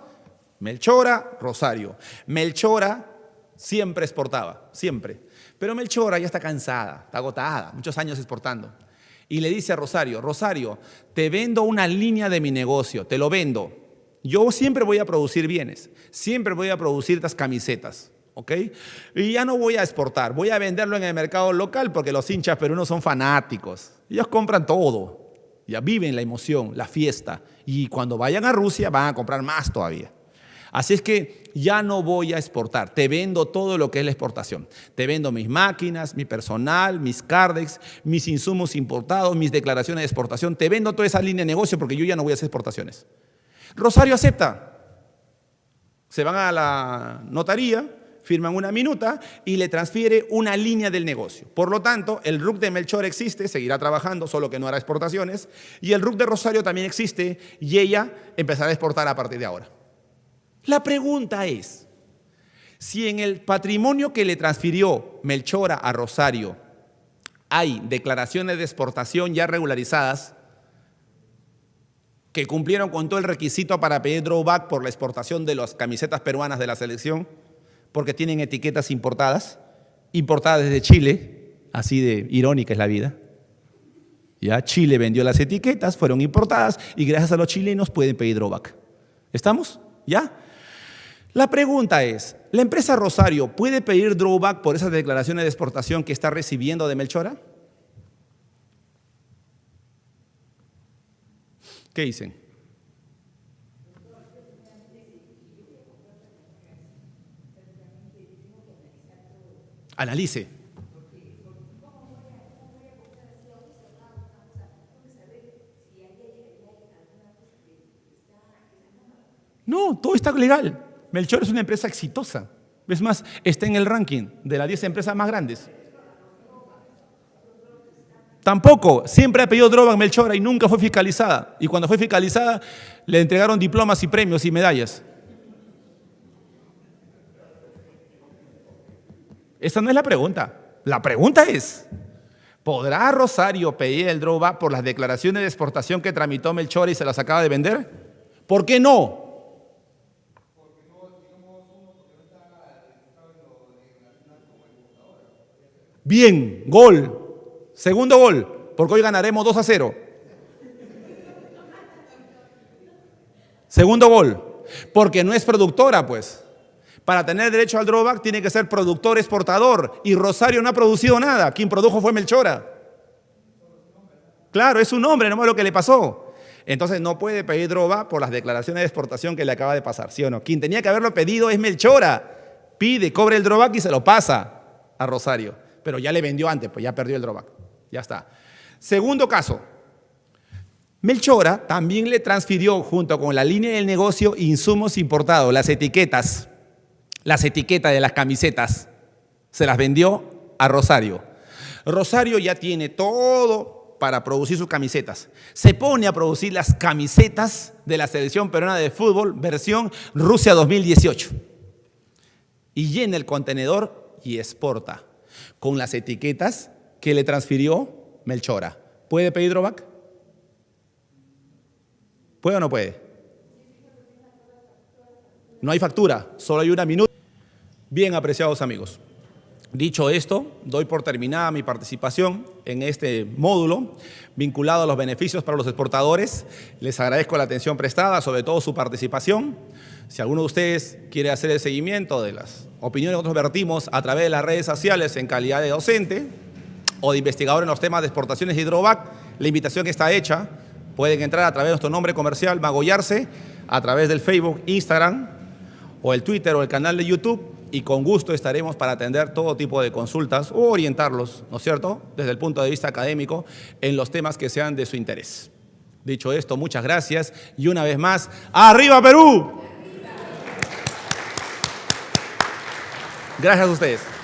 Melchora, Rosario. Melchora siempre exportaba, siempre. Pero Melchora ya está cansada, está agotada, muchos años exportando. Y le dice a Rosario, Rosario, te vendo una línea de mi negocio, te lo vendo. Yo siempre voy a producir bienes, siempre voy a producir estas camisetas, ¿ok? Y ya no voy a exportar, voy a venderlo en el mercado local porque los hinchas peruanos son fanáticos. Ellos compran todo, ya viven la emoción, la fiesta. Y cuando vayan a Rusia van a comprar más todavía. Así es que ya no voy a exportar, te vendo todo lo que es la exportación. Te vendo mis máquinas, mi personal, mis cardex, mis insumos importados, mis declaraciones de exportación. Te vendo toda esa línea de negocio porque yo ya no voy a hacer exportaciones. Rosario acepta. Se van a la notaría, firman una minuta y le transfiere una línea del negocio. Por lo tanto, el RUC de Melchor existe, seguirá trabajando, solo que no hará exportaciones. Y el RUC de Rosario también existe y ella empezará a exportar a partir de ahora. La pregunta es, si en el patrimonio que le transfirió Melchora a Rosario hay declaraciones de exportación ya regularizadas que cumplieron con todo el requisito para pedir drawback por la exportación de las camisetas peruanas de la selección, porque tienen etiquetas importadas desde Chile, así de irónica es la vida. Ya Chile vendió las etiquetas, fueron importadas y gracias a los chilenos pueden pedir drawback. ¿Estamos? ¿Ya? La pregunta es, ¿la empresa Rosario puede pedir drawback por esas declaraciones de exportación que está recibiendo de Melchora? ¿Qué dicen? Analice. No, todo está legal. Melchor es una empresa exitosa. Es más, está en el ranking de las 10 empresas más grandes. Tampoco, siempre ha pedido drawback Melchora y nunca fue fiscalizada. Y cuando fue fiscalizada, le entregaron diplomas y premios y medallas. Esa no es la pregunta. La pregunta es, ¿podrá Rosario pedir el drawback por las declaraciones de exportación que tramitó Melchora y se las acaba de vender? ¿Por qué no? Bien, gol. Segundo gol, porque hoy ganaremos 2-0. Segundo gol, porque no es productora, pues. Para tener derecho al drawback tiene que ser productor exportador y Rosario no ha producido nada. Quien produjo fue Melchora. Claro, es su nombre, nomás lo que le pasó. Entonces no puede pedir drawback por las declaraciones de exportación que le acaba de pasar, ¿sí o no? Quien tenía que haberlo pedido es Melchora. Pide, cobra el drawback y se lo pasa a Rosario. Pero ya le vendió antes, pues ya perdió el drawback. Ya está. Segundo caso. Melchora también le transfirió junto con la línea del negocio insumos importados, las etiquetas de las camisetas. Se las vendió a Rosario. Rosario ya tiene todo para producir sus camisetas. Se pone a producir las camisetas de la selección peruana de fútbol versión Rusia 2018. Y llena el contenedor y exporta con las etiquetas que le transfirió Melchora. ¿Puede pedir drawback? ¿Puede o no puede? No hay factura, solo hay una minuta. Bien, apreciados amigos. Dicho esto, doy por terminada mi participación en este módulo vinculado a los beneficios para los exportadores. Les agradezco la atención prestada, sobre todo su participación. Si alguno de ustedes quiere hacer el seguimiento de las opiniones que nosotros vertimos a través de las redes sociales en calidad de docente o de investigador en los temas de exportaciones y drawback, la invitación está hecha. Pueden entrar a través de nuestro nombre comercial, magollarse, a través del Facebook, Instagram, o el Twitter o el canal de YouTube, y con gusto estaremos para atender todo tipo de consultas o orientarlos, ¿no es cierto?, desde el punto de vista académico en los temas que sean de su interés. Dicho esto, muchas gracias y una vez más, ¡arriba Perú! Gracias a ustedes.